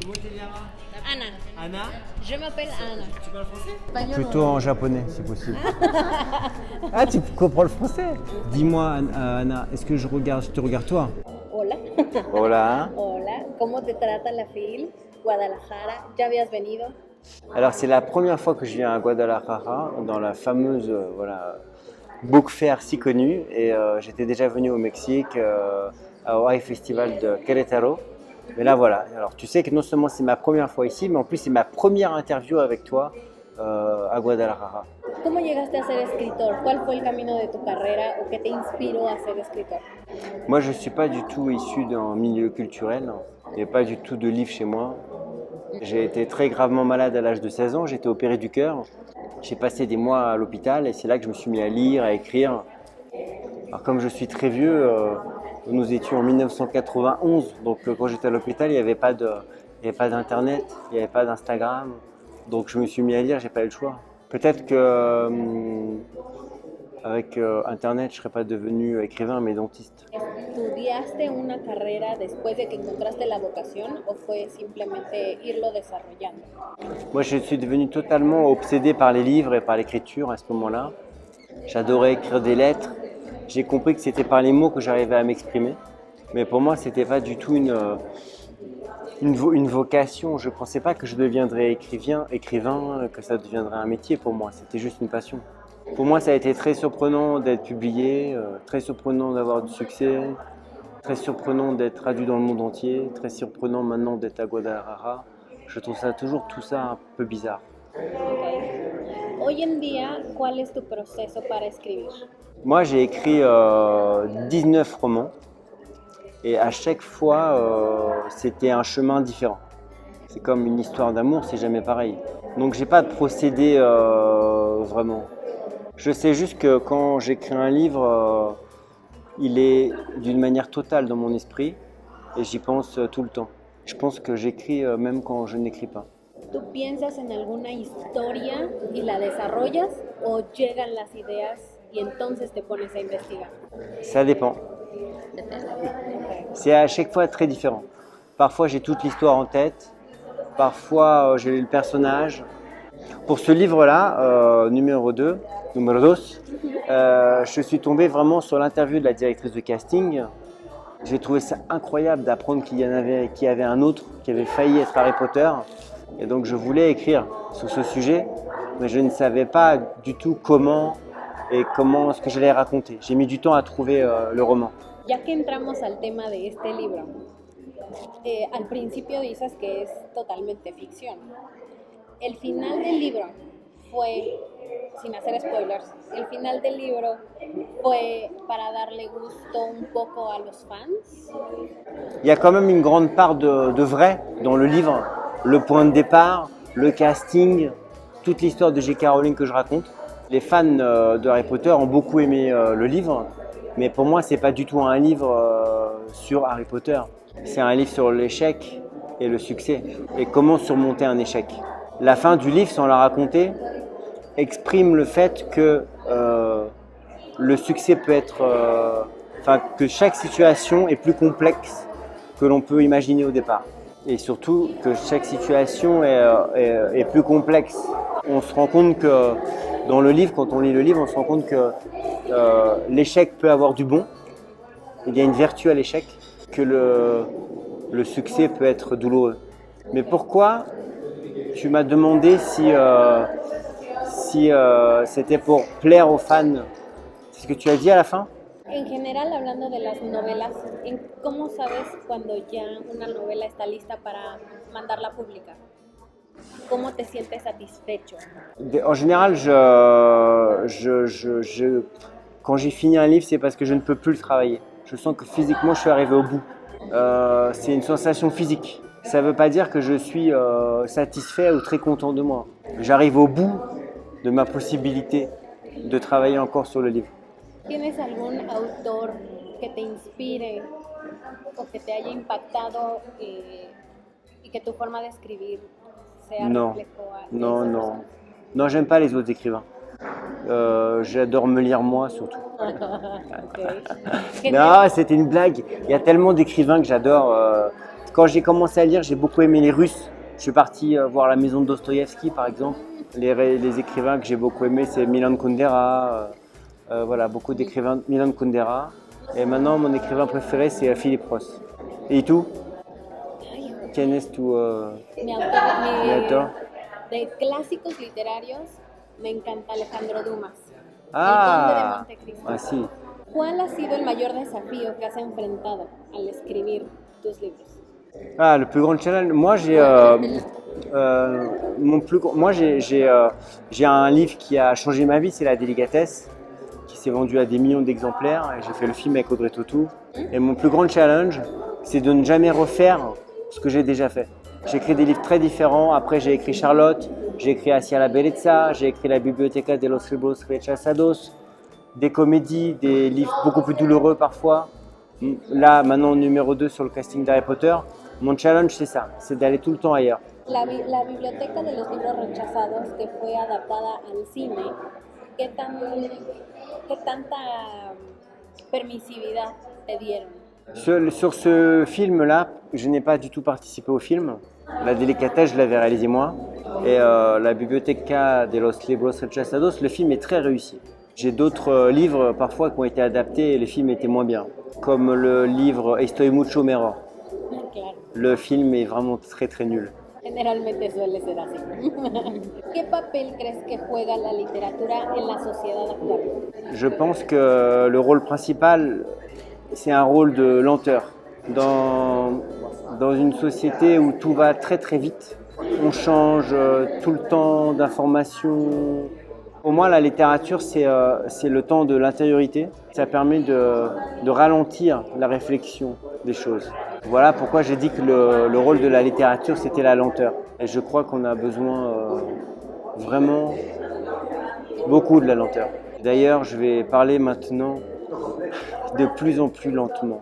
Comment tu llamas? Ana. Anna? Je m'appelle Ana. Tu parles français? Plutôt en japonais, si possible. Ah, tu comprends le français? Dis-moi, Anna, est-ce que je te regarde toi? Hola. Hola. Hola. ¿Cómo te trata la FIL? Guadalajara. ¿Ya habías venido? Alors, c'est la première fois que je viens à Guadalajara, dans la fameuse Book Fair si connue. Et j'étais déjà venu au Mexique, au High Festival de Querétaro. Mais là, voilà. Alors, tu sais que non seulement c'est ma première fois ici, mais en plus, c'est ma première interview avec toi à Guadalajara. ¿Cómo llegaste a ser escritor? ¿Cuál fue el camino de tu carrera o qué te inspiró a ser escritor? Moi, je ne suis pas du tout issu d'un milieu culturel. Il n'y a pas du tout de livre chez moi. J'ai été très gravement malade à l'âge de 16 ans. J'ai été opéré du cœur. J'ai passé des mois à l'hôpital et c'est là que je me suis mis à lire, à écrire. Alors, comme je suis très vieux, nous étions en 1991. Donc, quand j'étais à l'hôpital, il n'y avait pas d'internet, il n'y avait pas d'Instagram. Donc, je me suis mis à lire, j'ai pas eu le choix. Peut-être que avec Internet, je ne serais pas devenu écrivain, mais dentiste. ¿Estudiaste una carrera después de que encontraste la vocación o fue simplemente irlo desarrollando? Moi, je suis devenu totalement obsédé par les livres et par l'écriture à ce moment-là. J'adorais écrire des lettres. J'ai compris que c'était par les mots que j'arrivais à m'exprimer. Mais pour moi, ce n'était pas du tout une vocation. Je ne pensais pas que je deviendrais écrivain, que ça deviendrait un métier pour moi. C'était juste une passion. Pour moi, ça a été très surprenant d'être publié, très surprenant d'avoir du succès, très surprenant d'être traduit dans le monde entier, très surprenant maintenant d'être à Guadalajara. Je trouve ça toujours tout ça un peu bizarre. Okay. Hoy en día, ¿cuál es tu proceso para escribir? Moi, j'ai écrit 19 romans et à chaque fois, c'était un chemin différent. C'est comme une histoire d'amour, c'est jamais pareil. Donc, j'ai pas de procédé vraiment. Je sais juste que quand j'écris un livre, il est d'une manière totale dans mon esprit et j'y pense tout le temps. Je pense que j'écris même quand je n'écris pas. ¿Tú piensas en alguna historia y la desarrollas o llegan las ideas y entonces te pones a investigar? Ça dépend. C'est à chaque fois très différent. Parfois j'ai toute l'histoire en tête, parfois j'ai le personnage. Pour ce livre-là, numéro 2, je suis tombé vraiment sur l'interview de la directrice de casting. J'ai trouvé ça incroyable d'apprendre qu'il y avait un autre qui avait failli être Harry Potter. Et donc je voulais écrire sur ce sujet, mais je ne savais pas du tout comment ce que j'allais raconter. J'ai mis du temps à trouver le roman. Ya que entramos al tema de este libro, al principio dices que es totalmente ficción. El final del libro fue, sin hacer spoilers, el final del libro fue para darle gusto un poco a los fans. Il y a quand même une grande part de vrai dans le livre. Le point de départ, le casting, toute l'histoire de J.K. Rowling que je raconte. Les fans de Harry Potter ont beaucoup aimé le livre, mais pour moi, c'est pas du tout un livre sur Harry Potter. C'est un livre sur l'échec et le succès et comment surmonter un échec. La fin du livre, sans la raconter, exprime le fait que le succès peut être, que chaque situation est plus complexe que l'on peut imaginer au départ. Et surtout que chaque situation est plus complexe. On se rend compte que dans le livre, quand on lit le livre, on se rend compte que l'échec peut avoir du bon. Il y a une vertu à l'échec, que le succès peut être douloureux. Mais pourquoi tu m'as demandé si c'était pour plaire aux fans? C'est ce que tu as dit à la fin? En general, hablando de las novelas, ¿cómo sabes cuando ya una novela está lista para mandarla a publicar? ¿Cómo te sientes satisfecho? En général, quand j'ai fini un livre, c'est parce que je ne peux plus le travailler. Je sens que physiquement, je suis arrivé au bout. C'est une sensation physique. Ça ne veut pas dire que je suis satisfait ou très content de moi. J'arrive au bout de ma possibilité de travailler encore sur le livre. ¿Tienes algún autor que te inspire o que te haya impactado y que tu forma de escribir sea reflejo a esa persona? Non, j'aime pas les autres écrivains. J'adore me lire moi surtout. Okay. Non, c'était une blague. Il y a tellement d'écrivains que j'adore. Quand j'ai commencé à lire, j'ai beaucoup aimé les Russes. Je suis parti voir la maison de Dostoïevski, par exemple. Les écrivains que j'ai beaucoup aimés, c'est Milan Kundera. Voilà, beaucoup d'écrivains. Milan Kundera. Et maintenant, mon écrivain préféré, c'est Philip Roth. ¿Y tú? ¿Quién es tu lector? De clásicos literarios, me encanta Alejandro Dumas. Ah, El Conde de Montecristo. ah si. ¿Cuál ha sido el mayor desafío que has enfrentado al escribir tus libros? Ah, le plus grand challenge. Moi, j'ai un livre qui a changé ma vie, c'est La Délicatesse, qui s'est vendu à des millions d'exemplaires. Et j'ai fait le film avec Audrey Tautou. Et mon plus grand challenge, c'est de ne jamais refaire ce que j'ai déjà fait. J'ai écrit des livres très différents. Après, j'ai écrit Charlotte, j'ai écrit Hacia la Bellezza, j'ai écrit La Biblioteca de los Libros Rechazados, des comédies, des livres beaucoup plus douloureux parfois. Là, maintenant, numéro 2 sur le casting d'Harry Potter. Mon challenge, c'est ça, c'est d'aller tout le temps ailleurs. La Biblioteca de los Libros Rechazados, que fue adaptada al cine, ¿qué tanta permisividad te dieron? Sur ce film-là, je n'ai pas du tout participé au film. La Délicatesse, je l'avais réalisé moi. Et La Biblioteca de los Libros Rechazados, le film est très réussi. J'ai d'autres livres parfois qui ont été adaptés et les films étaient moins bien. Comme le livre Estoy mucho mejor. Claro. Le film est vraiment très très nul. Generalmente suele ser así. ¿Qué papel crees que juega la literatura en la sociedad actual? Je pense que le rôle principal, c'est un rôle de lenteur. Dans une société où tout va très très vite, on change tout le temps d'informations. Pour moi, la littérature, c'est le temps de l'intériorité. Ça permet de ralentir la réflexion des choses. Voilà pourquoi j'ai dit que le rôle de la littérature, c'était la lenteur. Et je crois qu'on a besoin vraiment beaucoup de la lenteur. D'ailleurs, je vais parler maintenant de plus en plus lentement.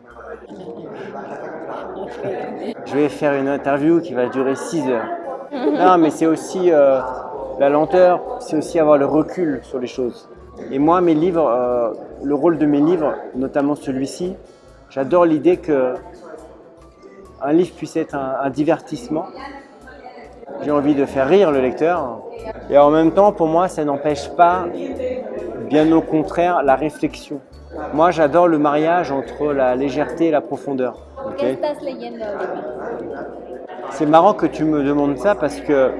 Je vais faire une interview qui va durer 6 heures. Non, mais c'est aussi la lenteur, c'est aussi avoir le recul sur les choses. Et moi, mes livres, le rôle de mes livres, notamment celui-ci, j'adore l'idée que un livre puisse être un divertissement. J'ai envie de faire rire le lecteur. Et en même temps, pour moi, ça n'empêche pas, bien au contraire, la réflexion. Moi, j'adore le mariage entre la légèreté et la profondeur. Okay. C'est marrant que tu me demandes ça parce que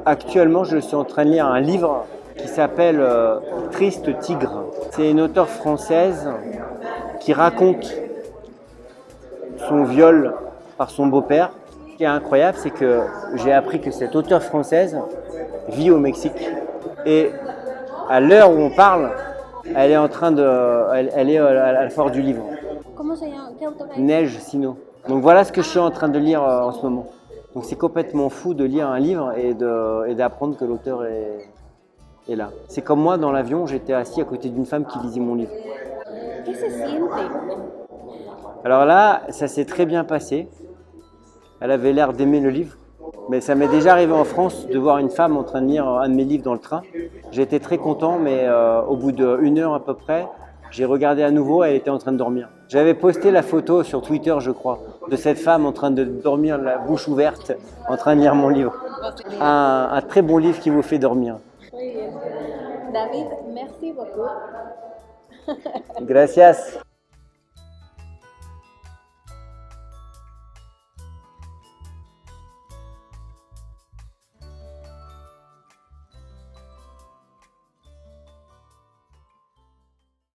actuellement, je suis en train de lire un livre qui s'appelle Triste Tigre. C'est une auteure française qui raconte son viol par son beau-père. Ce qui est incroyable, c'est que j'ai appris que cette auteure française vit au Mexique. Et à l'heure où on parle, elle est en train elle est à la foire du livre. Comment ça s'appelle? Neige Sino. Donc voilà ce que je suis en train de lire en ce moment. Donc c'est complètement fou de lire un livre et d'apprendre que l'auteur est là. C'est comme moi dans l'avion, j'étais assis à côté d'une femme qui lisait mon livre. Qu'est-ce que se siente? Alors là, ça s'est très bien passé. Elle avait l'air d'aimer le livre. Mais ça m'est déjà arrivé en France de voir une femme en train de lire un de mes livres dans le train. J'étais très content, mais au bout d'1 heure à peu près, j'ai regardé à nouveau, elle était en train de dormir. J'avais posté la photo sur Twitter, je crois, de cette femme en train de dormir, la bouche ouverte, en train de lire mon livre. Un très bon livre qui vous fait dormir. David, merci beaucoup. Gracias.